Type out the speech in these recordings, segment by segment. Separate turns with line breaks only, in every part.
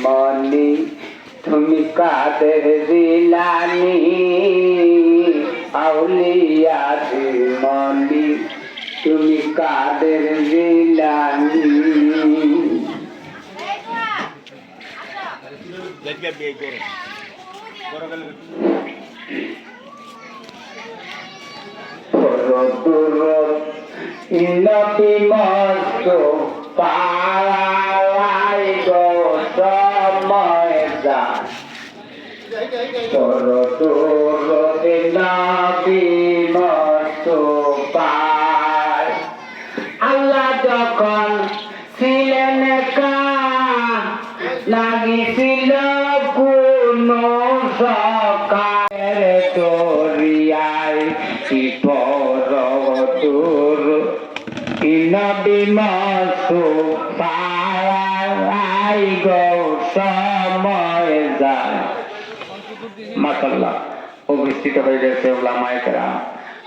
মনি তুমি কাদের জিলানি আউলিয়া মনি তুমি কাদের জিলানি নবী মস্ত পাওয়াই গো সময় যান নবী মস্ত পায় আল্লাহ যখন ছিলেন লাগিছিল কোন সকার তোরিয়ায় পরদুর নবী মস্ত পাওয়াই গো সময় যায়। মাশাআল্লাহ উপস্থিত হয়ে গেছে ওলামায়ে কেরাম,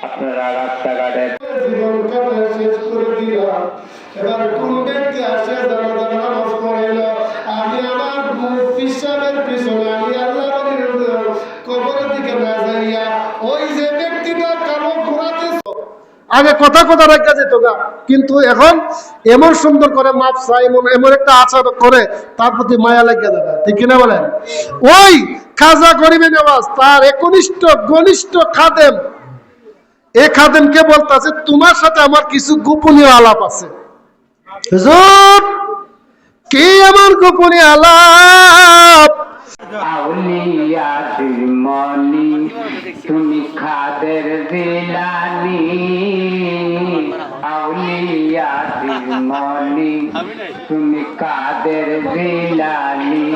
আপনারা রাস্তাঘাটে
জীবন কাটে শেষ করে দিলাম। এবার কোন ব্যক্তি আসে জানাজার নামাজ পড়াইল, আমি আমার পিছনের পিছনে আমি আল্লাহর কবরের দিকে না যাইয়া ওই যে ব্যক্তিটা কারো ঘোরাতে আগে কথা রাখা যেত না, কিন্তু এখন এমন সুন্দর করে মাপসা এমন একটা আচার করে তার প্রতি মায়া লেগে যাবে, ঠিক কিনা বলেন? ওই খাজা গরিবে নেওয়াজ তার একনিষ্ঠ ঘনিষ্ঠ খাদেম, এই খাদেমকে বলতেছে তোমার সাথে আমার কিছু গোপনীয় আলাপ আছে। হুজুর কি আমার গোপনীয় আলাপ?
আউলিয়া মনি তুমি কাদের জিলানি আউলিয়া মনি তুমি কাদের জিলানি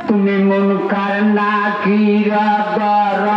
তুমি মুনকার নাকির বড়